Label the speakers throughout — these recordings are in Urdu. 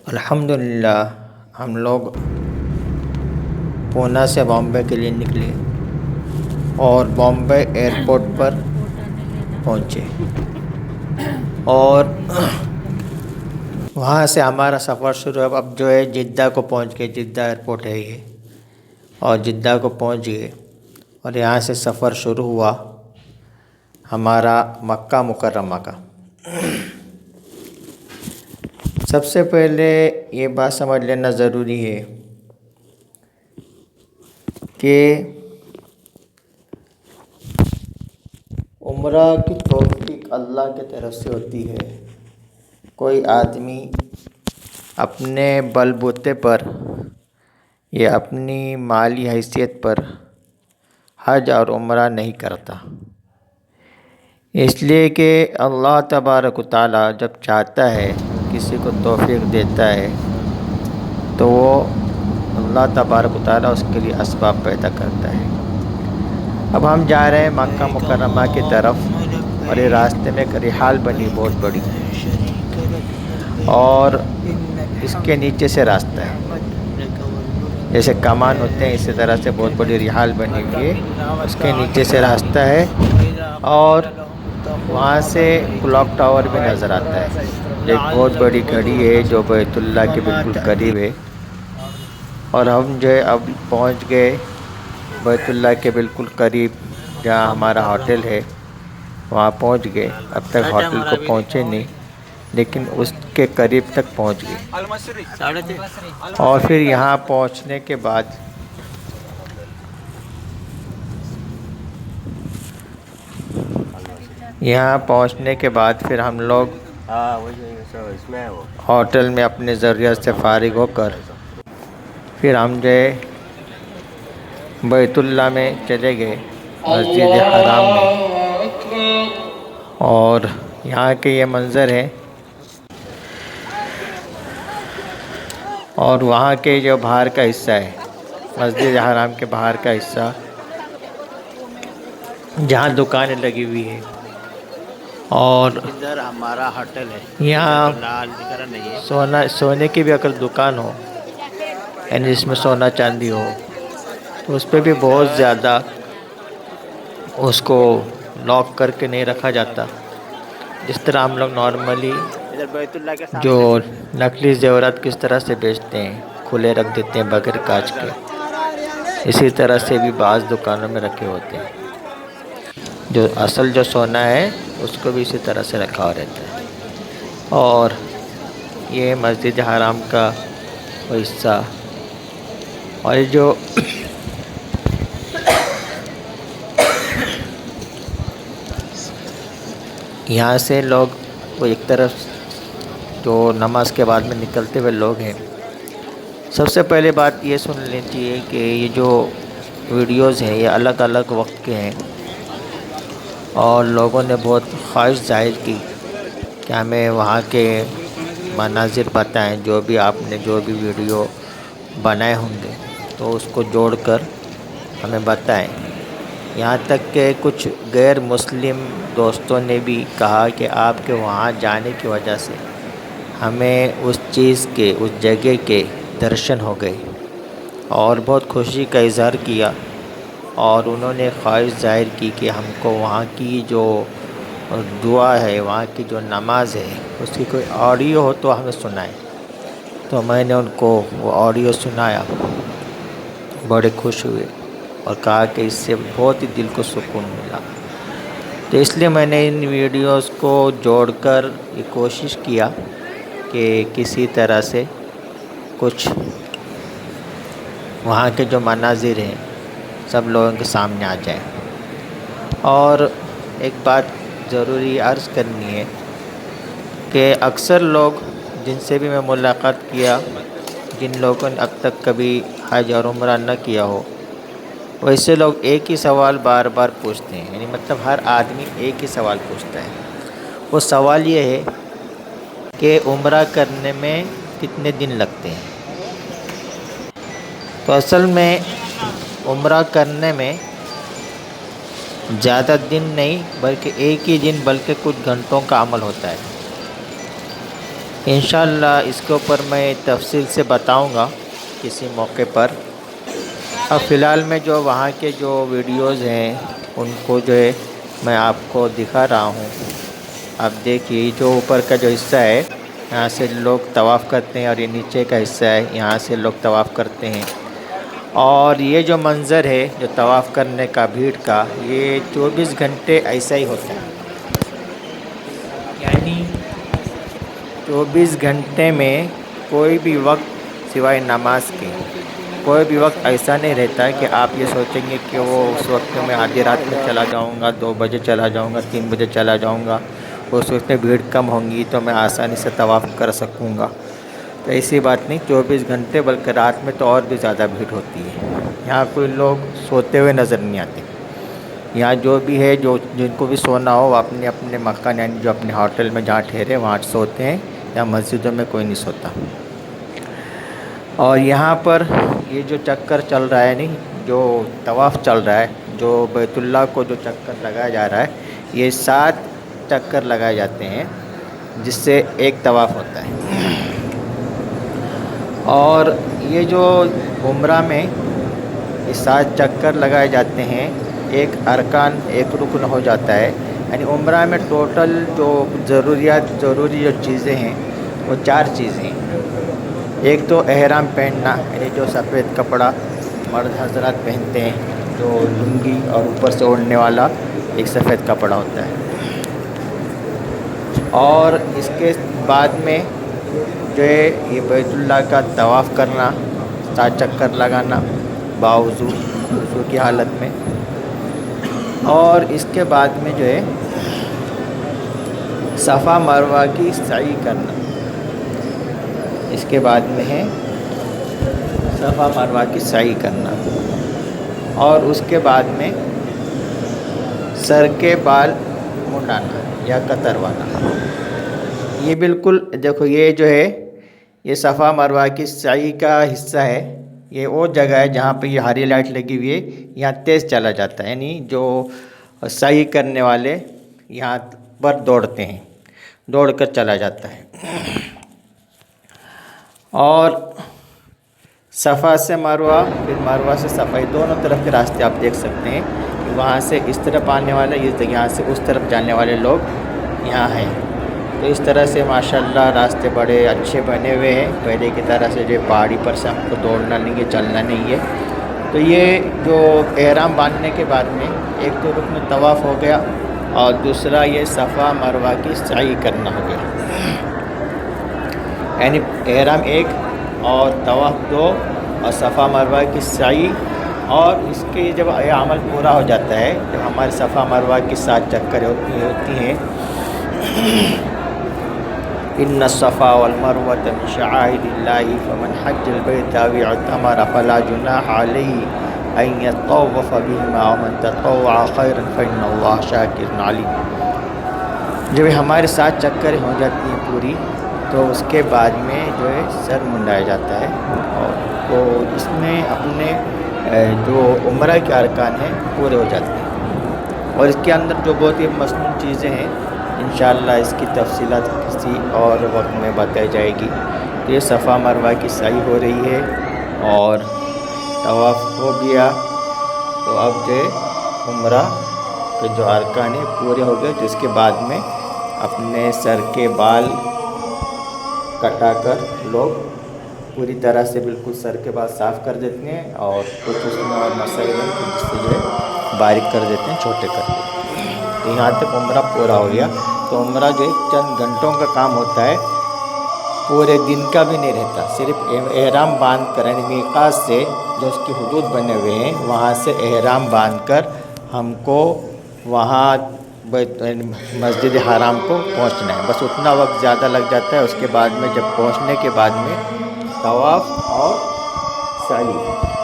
Speaker 1: الحمدللہ ہم لوگ پونا سے بامبے کے لیے نکلے اور بامبے ایئرپورٹ پر پہنچے اور وہاں سے ہمارا سفر شروع ہے۔ اب جو ہے جدہ کو پہنچ گئے، جدہ ایئرپورٹ ہے یہ، اور جدہ کو پہنچ گئے اور یہاں سے سفر شروع ہوا ہمارا مکہ مکرمہ کا۔ سب سے پہلے یہ بات سمجھ لینا ضروری ہے کہ عمرہ کی توفیق اللہ کی طرف سے ہوتی ہے۔ کوئی آدمی اپنے بل بوتے پر یا اپنی مالی حیثیت پر حج اور عمرہ نہیں کرتا، اس لیے کہ اللہ تبارک و تعالیٰ جب چاہتا ہے، کسی کو توفیق دیتا ہے تو وہ اللہ تبارک و تعالیٰ اس کے لیے اسباب پیدا کرتا ہے۔ اب ہم جا رہے ہیں مکہ مکرمہ کی طرف اور یہ راستے میں ایک رحال بنی بہت بڑی، اور اس کے نیچے سے راستہ ہے، جیسے کمان ہوتے ہیں اسی طرح سے بہت بڑی رحال بنی ہوئی ہے، اس کے نیچے سے راستہ ہے اور وہاں سے کلاک ٹاور بھی نظر آتا ہے۔ ایک بہت بڑی گھڑی ہے جو بیت اللہ کے بالکل قریب ہے، اور ہم جو ہے اب پہنچ گئے بیت اللہ کے بالکل قریب جہاں ہمارا ہوٹل ہے، وہاں پہنچ گئے۔ اب تک ہوٹل کو پہنچے نہیں لیکن اس کے قریب تک پہنچ گئے، اور پھر یہاں پہنچنے کے بعد پھر ہم لوگ ہوٹل میں اپنے ضروریات سے فارغ ہو کر پھر ہم جو ہے بیت اللہ میں چلے گئے، مسجد حرام میں، اور یہاں کے یہ منظر ہے، اور وہاں کے جو باہر کا حصہ ہے، مسجد حرام کے باہر کا حصہ جہاں دکانیں لگی ہوئی ہیں، اور ادھر ہمارا ہوٹل ہے۔ یہاں سونے کی بھی اگر دکان ہو، یعنی جس میں سونا چاندی ہو، تو اس پہ بھی بہت زیادہ اس کو لاک کر کے نہیں رکھا جاتا، جس طرح ہم لوگ نارملی جو نقلی زیورات کس طرح سے بیچتے ہیں، کھلے رکھ دیتے ہیں بغیر کانچ کے، اسی طرح سے بھی بعض دکانوں میں رکھے ہوتے ہیں۔ جو اصل جو سونا ہے اس کو بھی اسی طرح سے رکھا ہوا رہتا ہے۔ اور یہ مسجد حرام کا وہ حصہ، اور یہ جو یہاں سے لوگ وہ ایک طرف جو نماز کے بعد میں نکلتے ہوئے لوگ ہیں، سب سے پہلے بات یہ سن لینی چاہیے کہ یہ جو ویڈیوز ہیں یہ الگ الگ وقت کے ہیں، اور لوگوں نے بہت خواہش ظاہر کی کہ ہمیں وہاں کے مناظر بتائیں، جو بھی آپ نے جو بھی ویڈیو بنائے ہوں گے تو اس کو جوڑ کر ہمیں بتائیں۔ یہاں تک کہ کچھ غیر مسلم دوستوں نے بھی کہا کہ آپ کے وہاں جانے کی وجہ سے ہمیں اس چیز کے، اس جگہ کے درشن ہو گئے، اور بہت خوشی کا اظہار کیا، اور انہوں نے خواہش ظاہر کی کہ ہم کو وہاں کی جو دعا ہے، وہاں کی جو نماز ہے، اس کی کوئی آڈیو ہو تو ہمیں سنائیں۔ تو میں نے ان کو وہ آڈیو سنایا، بڑے خوش ہوئے اور کہا کہ اس سے بہت ہی دل کو سکون ملا۔ تو اس لیے میں نے ان ویڈیوز کو جوڑ کر یہ کوشش کیا کہ کسی طرح سے کچھ وہاں کے جو مناظر ہیں سب لوگوں کے سامنے آ جائیں۔ اور ایک بات ضروری عرض کرنی ہے کہ اکثر لوگ جن سے بھی میں ملاقات کیا، جن لوگوں نے اب تک کبھی حج اور عمرہ نہ کیا ہو، ویسے لوگ ایک ہی سوال بار بار پوچھتے ہیں، یعنی مطلب ہر آدمی ایک ہی سوال پوچھتا ہے۔ وہ سوال یہ ہے کہ عمرہ کرنے میں کتنے دن لگتے ہیں؟ تو اصل میں عمرہ کرنے میں زیادہ دن نہیں بلکہ ایک ہی دن بلکہ کچھ گھنٹوں کا عمل ہوتا ہے۔ انشاءاللہ اس کے اوپر میں تفصیل سے بتاؤں گا کسی موقع پر۔ اب فی الحال میں جو وہاں کے جو ویڈیوز ہیں ان کو جو ہے میں آپ کو دکھا رہا ہوں۔ آپ دیکھیے جو اوپر کا جو حصہ ہے یہاں سے لوگ طواف کرتے ہیں، اور یہ نیچے کا حصہ ہے یہاں سے لوگ طواف کرتے ہیں۔ اور یہ جو منظر ہے جو طواف کرنے کا بھیڑ کا، یہ 24 گھنٹے ایسا ہی ہوتا ہے، یعنی 24 گھنٹے میں کوئی بھی وقت سوائے نماز کے کوئی بھی وقت ایسا نہیں رہتا کہ آپ یہ سوچیں گے کہ وہ اس وقت میں آدھی رات میں چلا جاؤں گا، 2 بجے چلا جاؤں گا، 3 بجے چلا جاؤں گا، اس وقت میں بھیڑ کم ہوں گی تو میں آسانی سے طواف کر سکوں گا۔ تو ایسی بات نہیں، 24 گھنٹے بلکہ رات میں تو اور بھی زیادہ بھیڑ ہوتی ہے۔ یہاں کوئی لوگ سوتے ہوئے نظر نہیں آتے۔ یہاں جو بھی ہے جن کو بھی سونا ہو وہ اپنے اپنے مکان، یعنی جو اپنے ہوٹل میں جہاں ٹھہرے وہاں سوتے ہیں، یا مسجدوں میں کوئی نہیں سوتا۔ اور یہاں پر یہ جو چکر چل رہا ہے، نہیں جو طواف چل رہا ہے، جو بیت اللہ کو جو چکر لگایا جا رہا ہے، یہ 7 چکر لگائے جاتے ہیں جس سے ایک طواف ہوتا ہے۔ اور یہ جو عمرہ میں یہ 7 چکر لگائے جاتے ہیں، ایک ارکان، ایک رکن ہو جاتا ہے۔ یعنی عمرہ میں ٹوٹل جو ضروری جو چیزیں ہیں وہ 4 چیزیں ہیں۔ ایک تو احرام پہننا، یعنی جو سفید کپڑا مرد حضرات پہنتے ہیں، جو لنگی اور اوپر سے اوڑھنے والا ایک سفید کپڑا ہوتا ہے۔ اور اس کے بعد میں جو ہے یہ بیت اللہ کا طواف کرنا، 7 چکر لگانا باوضو، وضو کی حالت میں۔ اور اس کے بعد میں جو ہے صفا مروہ کی سعی کرنا، اس کے بعد میں ہے صفا مروہ کی سعی کرنا۔ اور اس کے بعد میں سر کے بال منڈانا یا کتروانا۔ یہ بالکل دیکھو، یہ جو ہے یہ صفا مروہ کی سعی کا حصہ ہے۔ یہ وہ جگہ ہے جہاں پہ یہ ہری لائٹ لگی ہوئی ہے، یہاں تیز چلا جاتا ہے، یعنی جو سعی کرنے والے یہاں پر دوڑتے ہیں، دوڑ کر چلا جاتا ہے۔ اور صفا سے مروہ، پھر مروہ سے صفا، دونوں طرف کے راستے آپ دیکھ سکتے ہیں کہ وہاں سے اس طرف آنے والے، یہاں سے اس طرف جانے والے لوگ یہاں ہیں۔ تو اس طرح سے ماشاءاللہ راستے بڑے اچھے بنے ہوئے ہیں، پہلے کی طرح سے جو پہاڑی پر سے ہم کو دوڑنا نہیں ہے، چلنا نہیں ہے۔ تو یہ جو احرام باندھنے کے بعد میں ایک تو رکن طواف ہو گیا، اور دوسرا یہ صفا مروہ کی سعی کرنا ہو گیا، یعنی احرام 1 اور طواف 2 اور صفا مروہ کی سعی۔ اور اس کے جب یہ عمل پورا ہو جاتا ہے، جب ہمارے صفا مروہ کی 7 چکر ہوتی ہیں، ان الصفا والمروة من شعائر الله فمن حج البيت او اعتمر فلا جناح عليه ان يطوف بهما ومن تطوع خيرا فان الله شاكر عليم۔ جب ہمارے 7 چکر ہو جاتی ہیں پوری، تو اس کے بعد میں جو ہے سر منڈایا جاتا ہے، اور تو اس میں اپنے جو عمرہ کے ارکان ہیں پورے ہو جاتے ہیں۔ اور اس کے اندر جو بہت ہی مصنوع چیزیں ہیں، انشاءاللہ اس کی تفصیلات کسی اور وقت میں بتائی جائے گی۔ تو یہ صفا مروہ کی سعی ہو رہی ہے، اور طواف ہو گیا، تو اب جو ہے عمرہ کے جو ارکان ہیں پورے ہو گئے۔ تو اس کے بعد میں اپنے سر کے بال کٹا کر لوگ پوری طرح سے بالکل سر کے بال صاف کر دیتے ہیں، اور کچھ اس میں اور مسائل ہیں جس سے جو ہے باریک کر دیتے ہیں، چھوٹے کر دیتے ہیں۔ تو یہاں تک عمرہ پورا ہو گیا۔ تو عمرہ جو ہے چند گھنٹوں کا کام ہوتا ہے، پورے دن کا بھی نہیں رہتا۔ صرف احرام باندھ کر، یعنی میقات سے جو اس کی حدود بنے ہوئے ہیں وہاں سے احرام باندھ کر ہم کو وہاں مسجد حرام کو پہنچنا ہے، بس اتنا وقت زیادہ لگ جاتا ہے۔ اس کے بعد میں جب پہنچنے کے بعد میں طواف اور سعی،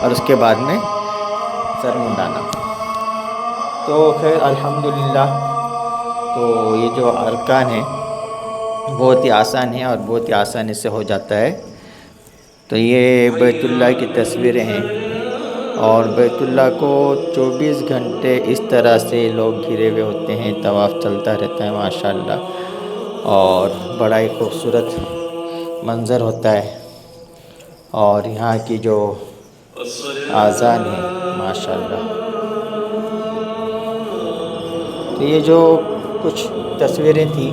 Speaker 1: اور اس کے بعد میں سر منڈانا۔ تو خیر الحمدللہ، تو یہ جو ارکان ہیں بہت ہی آسان ہیں، اور بہت ہی آسانی سے ہو جاتا ہے۔ تو یہ بیت اللہ کی تصویریں ہیں، اور بیت اللہ کو 24 گھنٹے اس طرح سے لوگ گھرے ہوئے ہوتے ہیں، طواف چلتا رہتا ہے ماشاءاللہ، اور بڑا ہی خوبصورت منظر ہوتا ہے، اور یہاں کی جو آذان ہے ماشاءاللہ. تو یہ جو کچھ تصویریں تھیں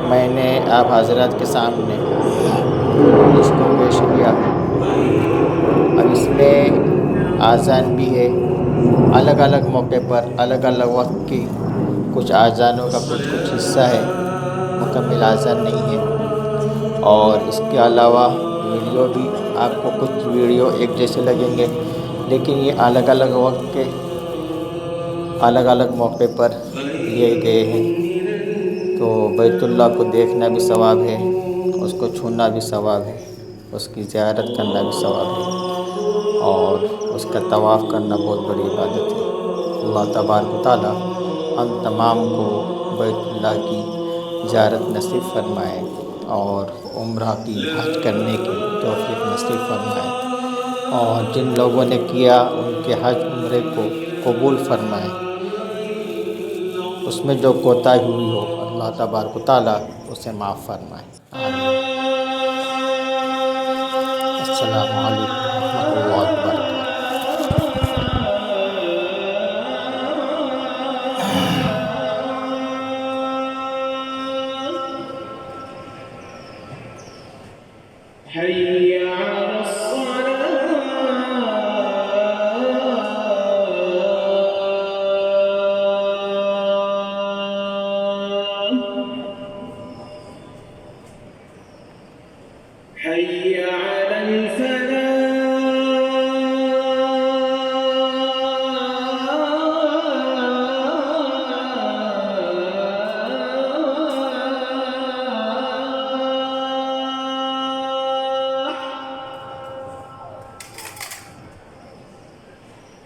Speaker 1: میں نے آپ حضرات کے سامنے اس کو پیش کیا. اب اس میں آذان بھی ہے، الگ الگ موقع پر الگ الگ وقت کی کچھ آذانوں کا کچھ حصہ ہے، مکمل آذان نہیں ہے. اور اس کے علاوہ ویڈیو بھی آپ کو کچھ ویڈیو ایک جیسے لگیں گے، لیکن یہ الگ الگ وقت کے الگ الگ موقع پر لیے گئے ہیں. تو بیت اللہ کو دیکھنا بھی ثواب ہے، اس کو چھونا بھی ثواب ہے، اس کی زیارت کرنا بھی ثواب ہے، اور اس کا طواف کرنا بہت بڑی عبادت ہے. اللہ تبارک و تعالی ہم تمام کو بیت اللہ کی زیارت نصیب فرمائے اور عمرہ کی حج کرنے کی توفیق نصیب فرمائے، اور جن لوگوں نے کیا ان کے حج عمرے کو قبول فرمائے. اس میں جو کوتاہی ہوئی ہو اللہ تبارک و تعالی اسے معاف فرمائے. آمین. السلام علیکم ورحمۃ اللہ وبرکاتہ.
Speaker 2: حي على الصلاة حي على الفلاح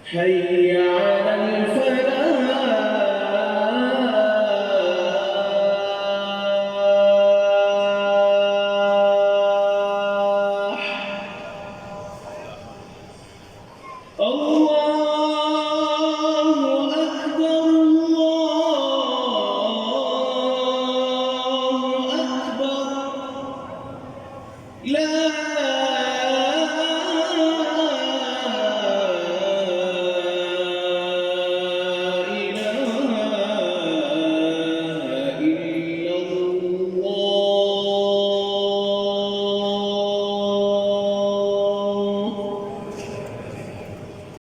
Speaker 2: حي